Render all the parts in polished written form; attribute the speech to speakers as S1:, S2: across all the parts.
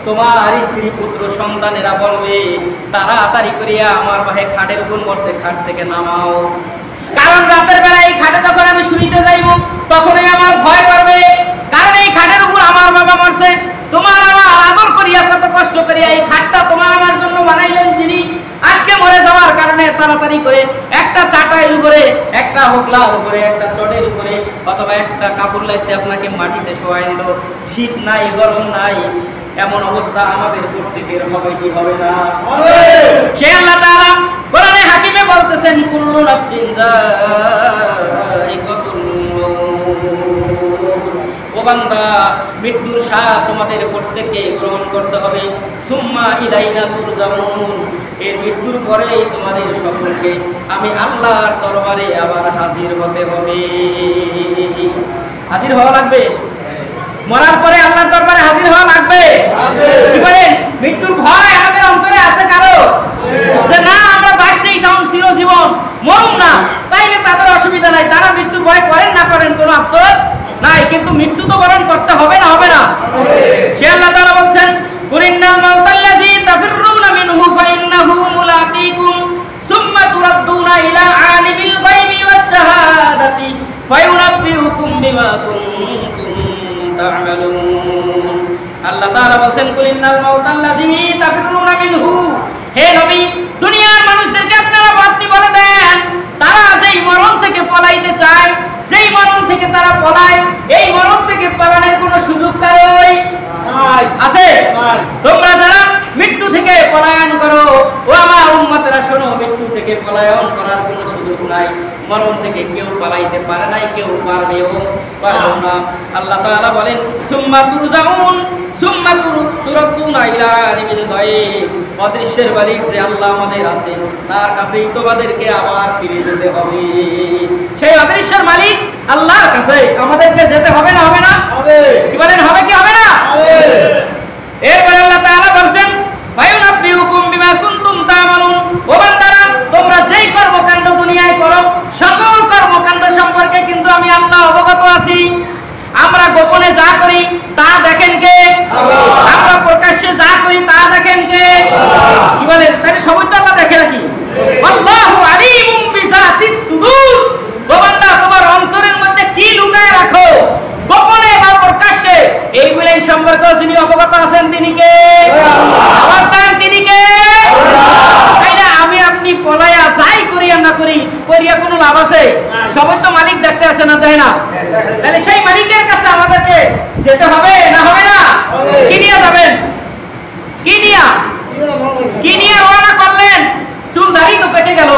S1: তোমার স্ত্রী পুত্র সন্তানেরা বলবে তাড়াতাড়ি করিয়া আমার ভাই খাটের উপর মরছে, খাট থেকে নামাও। কারণ রাতের বেলা এই খাটে যখন আমি শুইতে যাইব তখনই আমার ভয় করবে, কারণ এই খাটের উপর আমার বাবা মরছে। তোমার আমার আদর করিয়া কত কষ্ট করিয়া এই খাটটা তোমার আমার জন্য বানাইলেন যিনি, আজকে মরে যাওয়ার কারণে তাড়াতাড়ি করে একটা চাটাইয়ের উপরে, একটা হোকলার উপরে, একটা চটের উপরে অথবা একটা কাপড় লাইছে আপনাকে মাটিতে শোয়াই দিল। শীত নাই, গরম নাই, এমন অবস্থা আমাদের প্রত্যেকের হবে কি হবে না? সে আল্লাহ তাআলা কোরআনে হাকিমে বলতেছেন কুল্লু নাফসিন যায়িকাতুল মউত, ও বান্দা মৃত্যুর স্বাদ তোমাদের প্রত্যেককে গ্রহণ করতে হবে। সুম্মা ইলাইনা তুরজাউন, এই মৃত্যুর পরেই তোমাদের সকলকে আমি আল্লাহর দরবারে আবার হাজির হতে হবে। হাজির হওয়া লাগবে, মরার পরে আল্লাহর দরবারে হাজির হওয়া লাগবে। কি বলেন? মৃত্যুর ভয় আমাদের অন্তরে আছে কারো? যে না আমরা বাঁচছি তখন চিরজীবন মরুম না, তাইলে তাদের অসুবিধা নাই, তারা মৃত্যুর ভয় করেন না করেন কোনো আফসোস নাই, কিন্তু মৃত্যু তো বরণ করতে হবে না, হবে না? সে আল্লাহ তাআলা বলছেন কুরিন্নাল মাউতাল্লাযী তাফিররুনা মিনহু ফাইন্নাহু মুলাকীকুম সুম্মা তুরাদ্দুনা ইলা আলিমিল গায়বি ওয়াশ শাহাদাতি ফায়ুনাব্বিউকুম বিমা কুনতুম তা'মালুন। আল্লাহ তাআলা বলছেন কুরিন্নাল মাউতাল্লাযী তাফিররুনা মিনহু, হে নবী দুনিয়ার মানুষদেরকে আপনারা আপনি বলে দেন তারা যেই মরণ থেকে পলাইতে চায়, যেই মরণ থেকে তারা পলায়, এই মরণ থেকে পালানোর কোনো সুযোগ কারোই আছে? তোমরা যারা মৃত্যু থেকে পলায়ন করো, ও আমার উম্মতেরা শোনো, মৃত্যু থেকে পলায়ন করার কোনো সুযোগ নাই। মরণ থেকে কেউ পালাইতে পারে নাই, কেউ পারবেও পারবে না। আল্লাহ তাআলা বলেন সুম্মা তুরজাউন সুম্মা তুরাদ্দুনা ইলা আলিমিল গায়ব, অদৃশ্যের মালিক যে আল্লাহ আমাদের আছে তার কাছেই তোমাদেরকে আবার ফিরে যেতে হবে। সেই অদৃশ্যের মালিক আল্লাহর কাছে আমাদেরকে যেতে হবে না, হবে না? কি বলেন, হবে কি হবে না? এরপরে আল্লাহ তাআলা বলেন ফায়ুনাব্বিউকুম বিমা কুনতুম তা'মালুন, ও বান্দারা তোমরা যেই কর্মকাণ্ড দুনিয়ায় করো সকল কর্মকাণ্ড সম্পর্কে কিন্তু আমি আল্লাহ অবগত আছি। আমরা গোপনে যা করি তা দেখেন কে? আল্লাহ। আমরা প্রকাশ্যে যা করি তা দেখেন কে? আল্লাহ। কি বলেন, তাহলে সবই তো আল্লাহ দেখে নাকি? আল্লাহু আলিমুম বিযাতিস সুদূর, ও বান্দা তোমার অন্তরের মধ্যে কি লুকায় রাখো গোপনে বা প্রকাশ্যে, এইগুলো সম্পর্কে যিনি অবগত আছেন তিনি কে? আল্লাহ। অবস্থান তিনি কে? আল্লাহ। তাই না আমি আপনি পলায়া যাই করি আর না করি করিয়া কোনো লাভ আছে? সবই তো মালিক দেখতে আছে না, তাই না? তাহলে সেই মালিকের কাছে আমাদেরকে যেতে হবে না, হবে না? কি নিয়ে যাবেন? কি নিয়ে রওনা করলেন? চুল দাড়ি তো পেকে গেল,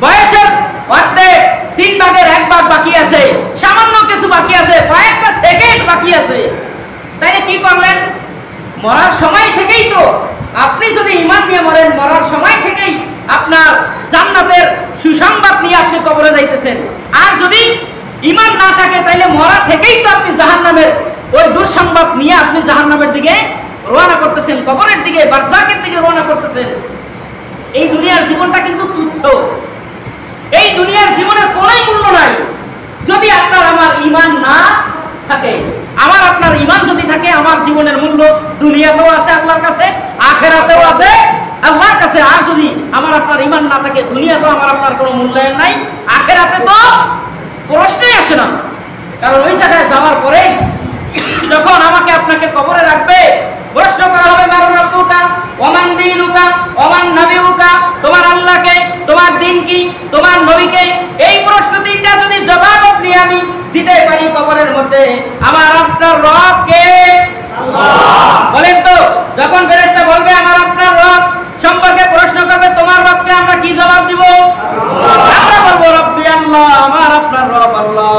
S1: বয়সের অর্ধেক 3 ভাগের 1 ভাগ বাকি আছে, সামান্য কিছু বাকি আছে, কয়েকটা সেকেন্ড বাকি আছে, তাইলে কি করলেন? মরার সময় থেকেই তো আপনি যদি ঈমান নিয়ে মরেন, মরার সময় থেকেই আপনার জান্নাতের সুসংবাদ নিয়ে আপনি কবরে যাইতেছেন। আর যদি ঈমান না থাকে তাইলে মরা থেকেই তো আপনি জাহান্নামের ওই দুঃসংবাদ নিয়ে আপনি জাহান্নামের দিকে রওনা করতেছেন, কবরের দিকে, বারজাকের দিকে রওনা করতেছেন। এই দুনিয়ার জীবনটা কিন্তু তুচ্ছ, এই দুনিয়ার জীবনের কোনো মূল্য নাই যদি আপনার আমার ঈমান না থাকে। আমার আপনার ঈমান যদি থাকে, আমার জীবনের মূল্য দুনিয়াতেও আছে আল্লাহর কাছে, আখিরাতেও আছে আল্লাহর কাছে। আর যদি আমার আপনার ঈমান না থাকে, দুনিয়াতেও আমার আপনার কোনো মূল্যায়ন নাই, আখিরাতে তো প্রশ্নই আসে না। কারণ ওই জায়গায় যাওয়ার পরে যখন আমাকে আপনাকে কবরে রাখবে, প্রশ্ন করা হবে মান রাব্বুকা ওয়া মান দীনুকা ওয়া মান নাবিয়ুকা, তোমার আল্লাহকে, তোমার দ্বীন কি, তোমার নবীকে। এই প্রশ্ন তিনটা যদি জবাব আপনি আমি দিতে পারি কবরের মধ্যে, আমার আপনার রব কে? আল্লাহ। বলেন তো, যখন ফেরেশতা বলবে আমার আপনার রব সম্পর্কে প্রশ্ন করবে, তোমার রবকে আমরা কি জবাব দিব? আল্লাহ। আমরা বলবো রব্বি আল্লাহ, আমার আপনার রব আল্লাহ,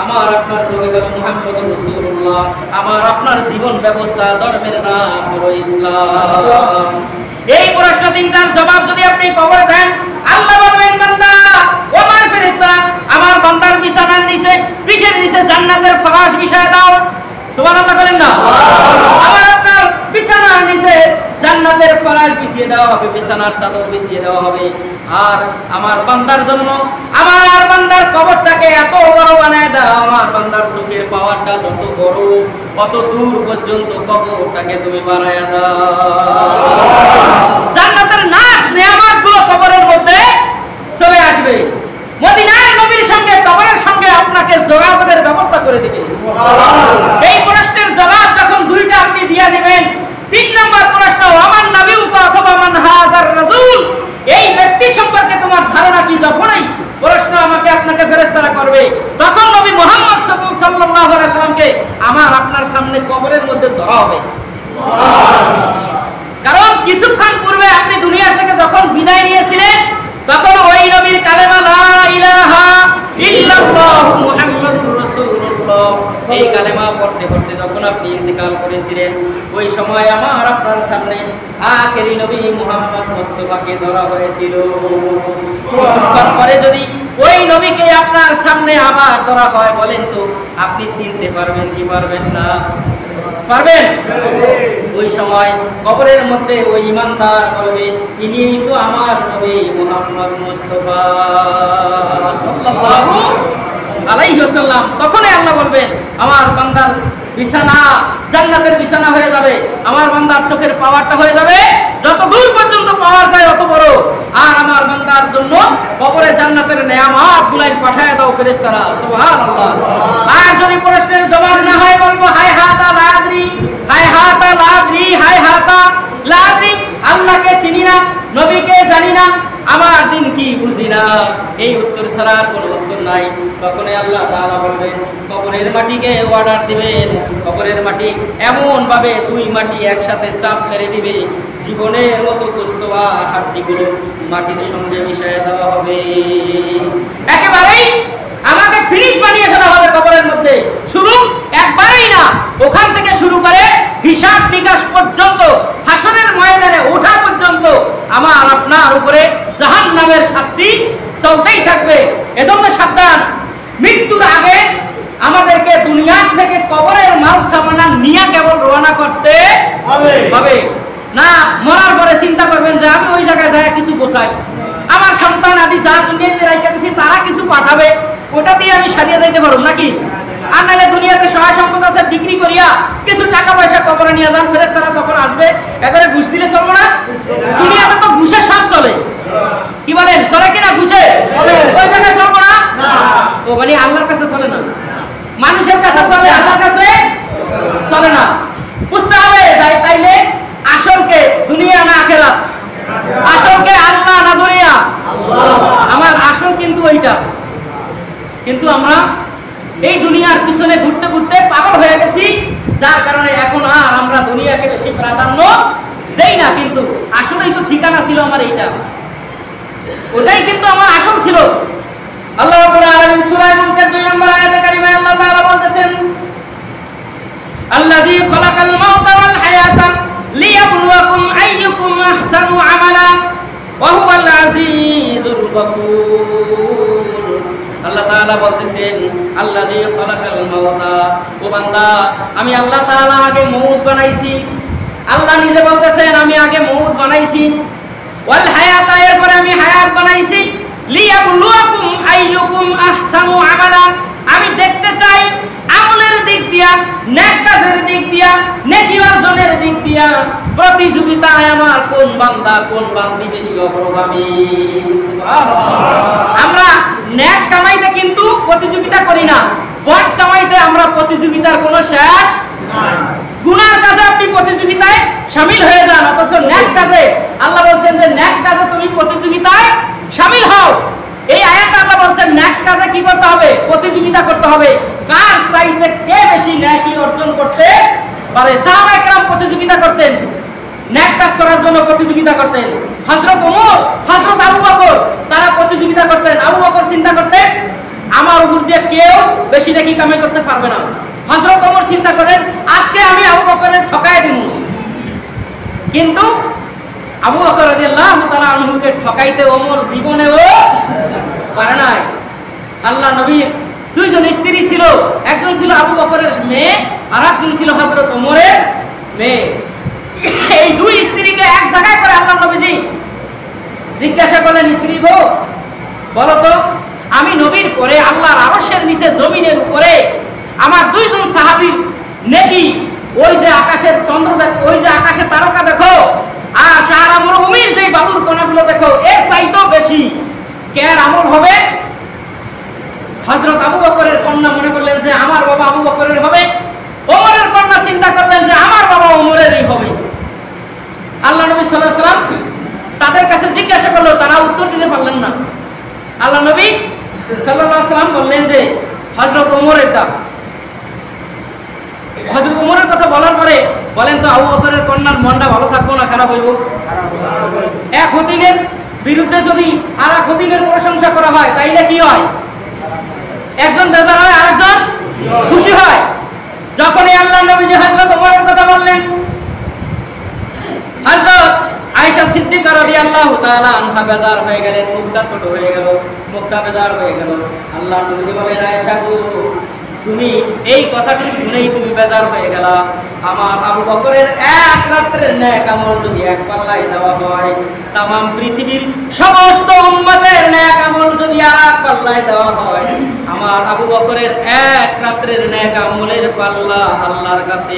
S1: আমার আপনার নবী হলো মুহাম্মদুর রাসূলুল্লাহ, আমার আপনার জীবন ব্যবস্থা ধর্মের নাম হলো ইসলাম। এই প্রশ্ন তিনটার জবাব যদি আপনি কবরে দেন, আল্লাহ বলবেন বান্দা ও আমার ফেরেশতা, আমার বান্দার বিছানার নিচে, পিঠের নিচে জান্নাতের ফরাশ বিছায় দাও। সুবহানাল্লাহ বলেন না? আমার আপনার বিছানার নিচে জান্নাতের ফরাশ বিছিয়ে দাও। আমাকে বিছানার চাদর বিছিয়ে দেওয়া হবে। আর আমার বান্দার জন্য আমার বান্দার কবরটাকে এত বড় বানায় দাও, আমার বান্দার চোখের পাওয়ারটা যত বড় অত দূর পর্যন্ত কবরটাকে তুমি বাড়ায়া দাও। জান্নাতের নাজ নেয়ামতগুলো কবরের মধ্যে চলে আসবে। মদিনার নবীর সঙ্গে কবরের সঙ্গে আপনাকে যোগাযোগের ব্যবস্থা করে দিবে। এই প্রশ্নের জবাব যখন দুইটা আপনি দিয়ে দিবেন, 3 নম্বর প্রশ্ন, আমার নবী অথবা মান হাজার রাসূল, এই ব্যক্তি সম্পর্কে তোমার ধারণা কি? যখনই প্রশ্ন আমাকে আপনাকে ফেরেশতারা করবে, তখন নবী মুহাম্মদ সাল্লাল্লাহু আলাইহি সাল্লামকে আমার আপনার সামনে কবরের মধ্যে ধরা হবে। কারণ কিছুক্ষণ পূর্বে আপনি দুনিয়া থেকে যখন বিদায় নিয়েছিলেন, তখন ওই নবীর কালেমা লা ইলাহা ইল্লাল্লাহু মুহাম্মাদুর রাসূলুল্লাহ, এই কালেমা পড়তে পড়তে যখন আপনি ইন্তেকাল করেছিলেন, ওই সময় আমার আপনার সামনে আখেরি নবী মুহাম্মদ মুস্তাফাকে ধরা হয়েছিল। কিছুক্ষণ পরে যদি ওই নবীকে আপনার সামনে আবার ধরা হয়, বলেন তো আপনি চিনতে পারবেন কি পারবেন না? পারবেন? ওই সময় কবরের মধ্যে ওই ইমানদার বলবে, ইনি তো আমার নবী মুহাম্মদ মুস্তাফা সাল্লাল্লাহু আলাইহি ওয়াসাল্লাম। তখনই আল্লাহ বলবেন, আমার বান্দার বিছানা জান্নাতের বিছানা হয়ে যাবে, আমার বান্দার চোখের পাওয়ারটা হয়ে যাবে যত দূর পর্যন্ত পাওয়ার যায় অত বড়। আর আমার বান্দার জন্য কবরে জান্নাতের নেয়ামত গুলাই পাঠায় দাও ফেরেশতারা। সুবহানাল্লাহ। আর যদি প্রশ্নের জবাব না হয়, বলবো হায় হাতা লাদ্রি, হায় হাতা লাদ্রি, হায় হাতা লাদ্রি, আল্লাহকে চিনি না, নবীকে জানি না, আমার দিন কি বুঝি না, এই উত্তর ছাড়ার কোনো উত্তর নাই। তখনই আল্লাহ তাআলা বলবেন, কবরের মাটিকে অর্ডার দিবেন, কবরের মাটি এমন ভাবে দুই মাটি একসাথে চাপ মেরে দিবে, জীবনের মতো গোশত আর হাড্ডিগুলো মাটির সঙ্গে মিশিয়ে দেওয়া হবে। একেবারেই আমাকে ফিনিশ বানিয়ে ফেলা হবে কবরের মধ্যে। শুরু একবারেই না, ওখান থেকে শুরু করে হিসাব নিকাশ পর্যন্ত, হাসরের ময়দানে ওঠা পর্যন্ত আমার আপনার উপরে জাহান্নামের শাস্তি চলতেই থাকবে। এজন্য সাবধান, মৃত্যুর আগে আমাদেরকে দুনিয়া থেকে কবরের মাল সামানা নিয়ে কেবল রওনা করতে হবে না। মরার পরে চিন্তা করবেন যে আমি ওই জায়গায় যাই কিছু গোছাই, আমার সন্তান আদি যা দুনিয়াতে রাইখা গেছি তারা কিছু পাঠাবে, ওটা দিয়ে আমি সারিয়ে যাইতে পারব নাকি? আর নাহলে দুনিয়াতে সহায় সম্পদ আছে, বিক্রি করিয়া কিছু টাকা পয়সা কবরে নিয়ে যান, ফেরেশতারা যখন আসবে একবারে ঘুষ দিলে চলবে না? দুনিয়াতে তো ঘুষে সব চলে, কি বলেন? চলে কিনা ঘুষে? ওই জায়গায় চলবো না? ও মানে আল্লাহর কাছে চলে না, মানুষের কাছে চলে, আল্লাহর কাছে চলে না। বুঝতে হবে তাইলে আসলকে দুনিয়া না আখিরাত, আসলকে আল্লাহ না দুনিয়া? আমার আসল কিন্তু ওইটা। কিন্তু আমরা এই দুনিয়ার পিছনে ঘুরতে ঘুরতে পাগল হয়ে গেছি, যার কারণে এখন আর আমরা দুনিয়াকে বেশি প্রাধান্য দেই না। কিন্তু আসলেই তো ঠিকানা ছিল আমার এইটা, ওটাই কিন্তু আমার আসল ছিল। আল্লাহ রাব্বুল আলামিন সূরা মুনকার 2 নম্বর আয়াতে কারিমায় আল্লাহ তাআলা বলতেছেন, আল্লাযী খালাকাল মাউতা ওয়াল হায়াতা লিয়াবলুয়াকুম আইয়ুকুম আহসানু আমালা ওয়া হুয়াল আজিজুল গফুর। আল্লাহ তাআলা বলতেছেন, আল্লাযী খালাকাল মাউতা, ও বান্দা আমি আল্লাহ তাআলা আগে মউত বানাইছি। আল্লাহ নিজে বলতেছেন আমি আগে মউত বানাইছি, ওয়াল হায়াতা, এরপরে আমি হায়াত বানাইছি, লিয়াবলুয়াকুম আইয়ুকুম আহসানু আমালা, আমি দেখতে চাই আমলের দিক দিয়া, নেক কাজের দিক দিয়া, নেকি অর্জনের দিক দিয়া প্রতিযোগিতায় আমার কোন বান্দা কোন বান্দি বেশি অগ্রগামী। সুবহানাল্লাহ। আমরা নেক কামাইতে কিন্তু প্রতিযোগিতা করি না, বদ কামাইতে আমরা প্রতিযোগিতার কোনো শেষ নাই। গুনার কাজে আপনি প্রতিযোগিতায় শামিল হয়ে যান, অথচ নেক কাজে আল্লাহ বলছেন যে নেক কাজে তুমি প্রতিযোগিতায় শামিল হও। এই আয়াতে আল্লাহ বলছেন নেক কাজে কি করতে হবে? প্রতিযোগিতা করতে হবে, কার চাইতে কে বেশি নেকি অর্জন করতে পারে। সাহাবায়ে কেরাম প্রতিযোগিতা করতেন, নেক কাজ করার জন্য প্রতিযোগিতা করতেন। হযরত ওমর, হযরত আবু বকর তারা প্রতিযোগিতা করতেন। আবু বকর চিন্তা করতেন আমার উপর দিয়ে কেউ বেশি নেকি কামাই করতে পারবে না। হযরত ওমর চিন্তা করেন আজকে আমি আবু বকরের ঠকায় দিব। কিন্তু আবু বকর রাদিয়াল্লাহু তাআলা আনহুকে ঠকাইতে ওমর জীবনেও পারে নাই। আল্লাহ নবীর দুইজন স্ত্রী ছিল, একজন ছিল আবু বকরের মেয়ে আর একজন ছিল হযরত ওমরের মেয়ে। এই দুই স্ত্রীকে এক জায়গায় করে আল্লাহ নবীজি জিজ্ঞাসা করলেন, স্ত্রী গো বলো তো, আমি নবীর পরে আল্লাহর আরশের নিচে জমিনের উপরে আমার দুইজন সাহাবীর নেকি, ওই যে আকাশের চন্দ্র দেখো, ওই যে আকাশের তারকা দেখো, আর সাহারা মরুভূমির যে বালুর কণাগুলো দেখো, এর চাইতেও বেশি কেয়ার আমল হবে? হযরত আবু বকরের কন্যা মনে করলেন যে আমার বাবা আবু বকরের হবে, ওমরের কন্যা চিন্তা করলেন যে আমার বাবা ওমরেরই হবে। আল্লাহ নবী সাল্লাল্লাহু আলাইহি ওয়াসাল্লাম তাদের কাছে জিজ্ঞাসা করলো, তারা উত্তর দিতে পারলেন না। আল্লাহ নবী সাল্লাল্লাহু আলাইহি ওয়াসাল্লাম বললেন যে হযরত ওমরেরটা। হযরত ওমরের কথা বলার পরে বলেন তো আবু বকরের কন্যার মনটা ভালো থাকবো না খারাপ হইব? এক হদিনের বিরুদ্ধে যদি আর এক হদিনের প্রশংসা করা হয় তাইলে কি হয়? একজন বেজার হয়, আরেকজন খুশি হয়। যখন এই আল্লাহ নবী হযরত ওমরের কথা বললেন, হযরত আয়েশা সিদ্দিকা রাদিয়াল্লাহু তাআলা আনহা বেজার হয়ে গেলেন, মুখটা ছোট হয়ে গেল, মুখটা বেজার হয়ে গেল। আল্লাহ নবী বলেন, আয়েশা গো তুমি এই কথাটি শুনেই তুমি বেজার হয়ে গেলা। আমার আবু বকরের এক রাতের নেক আমল যদি এক পাল্লায় দেওয়া হয়, तमाम পৃথিবীর সমস্ত উম্মতের নেক আমল যদি আর এক পাল্লায় দেওয়া হয়, আমার আবু বকরের এক রাতের নেক আমলের পাল্লা আল্লাহর কাছে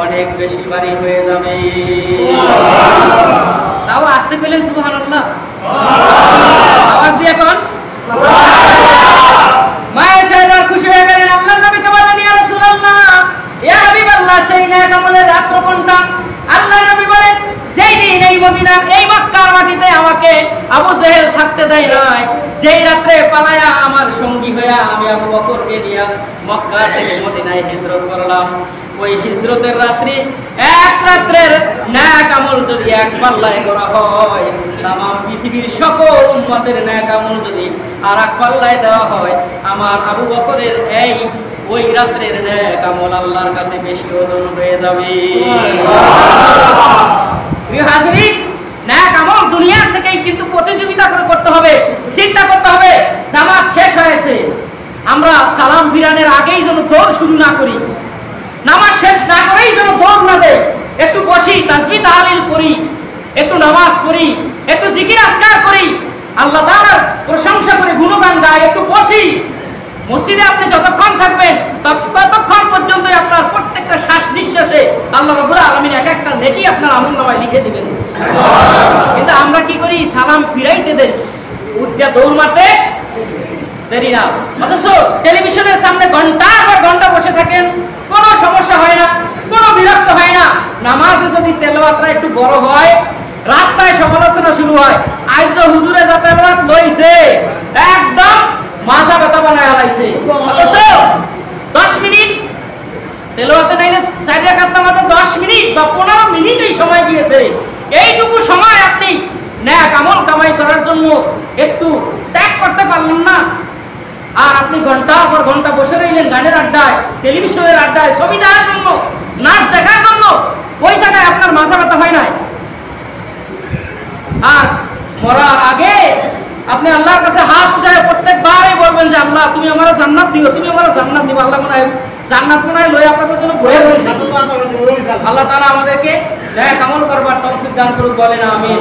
S1: অনেক বেশি ভারী হয়ে যাবে। তাও আসতে পেলেন সুবহানাল্লাহ? আওয়াজ দিয়ে কোন মায়ের সাহেবার খুশি হয়ে গেলেন। আল্লাহ নবীকে বললেন, ইয়া রাসূলুল্লাহ, ইয়া হাবিবাল্লাহ, সেই নেক আমলের রাত্র কোনটা? আল্লাহ নবী বলেন, যেই দিন এই মদিনা এই মক্কার মাটিতে আমাকে আবু জেহেল থাকতে দেয় নাই, যেই রাত্রে পালায়া আমার সঙ্গী হইয়া আমি আবু বকরকে নিয়ে মক্কা থেকে মদিনায় হিজরত করলাম, ওই হিজরতের রাত্রি এক রাত্রের নেক আমল যদি এক পাল্লায় করা হয়, तमाम পৃথিবীর সকল উম্মতের নেক আমল যদি আর এক পাল্লায় দেওয়া হয়, আমার আবু বকরের এই ওই রাত্রের নেক আমল আল্লাহর কাছে বেশি ওজন হয়ে যাবে। প্রিয় হাজিরিন, নেক আমল দুনিয়া থেকেই কিন্তু প্রতিযোগিতা করতে হবে, চিন্তা করতে হবে। জামাত শেষ হয়েছে, আমরা সালাম ফিরানের আগেই যেন দৌড় শুরু না করি, নামাজ শেষ না করেই যেন দৌড় না দেয়। একটু বসি, তাসবিহ তাহলিল করি, একটু নামাজ পড়ি, একটু জিকির আজকার করি, আল্লাহ তাআলার প্রশংসা করে গুণগান গাই, একটু বসি। মসজিদে আপনি যতক্ষণ থাকবেন ততক্ষণ পর্যন্ত আপনার প্রত্যেকটা শ্বাস নিঃশ্বাসে আল্লাহ রাব্বুল আলামিন এক একটা নেকি আপনার আমলনামায় লিখে দিবেন। কিন্তু আমরা কি করি? সালাম ফিরাইতে দেরি, উঠে দৌড় মারতে দেরি না। অথচ টেলিভিশনের সামনে ঘন্টার পর ঘন্টা বসে থাকেন, কোনো সমস্যা হয় না, কোনো বিরক্ত হয় না। নামাজে যদি তেলাওয়াতটা একটু বড় হয়, রাস্তায় সমালোচনা শুরু হয়, আইজ হুজুরে যা তেলাওয়াত লইছে একদম মাজা ব্যথা বানায় লাইছে। অথচ 10 মিনিট তেলাওয়াতে নাই না, 4 রাকাত নামাজে 10 মিনিট বা 15 মিনিটই সময় গিয়েছে। এইটুকু সময় আপনি নেক আমল কামাই করার জন্য একটু ত্যাগ করতে পারলেন না, আর আপনি ঘন্টার পর ঘন্টা বসে রইলেন গানের আড্ডায়, টেলিভিশনের আড্ডায়, ছবি দেখার জন্য, নাচ দেখার জন্য। ওই জায়গায় আপনার মাথা ব্যথা হয় নাই। আর মরার আগে আপনি আল্লাহর কাছে হাত উঠায় প্রত্যেকবারই বলবেন যে আল্লাহ তুমি আমার জান্নাত দিও, তুমি আমার জান্নাত দিও। আল্লাহ মনে হয় জান্নাত মনে হয় লয়ে আপনাদের জন্য বয়ে রয়েছে। আল্লাহ তাআলা আমাদেরকে নেক আমল করবার তৌফিক দান করুক, বলেন আমিন।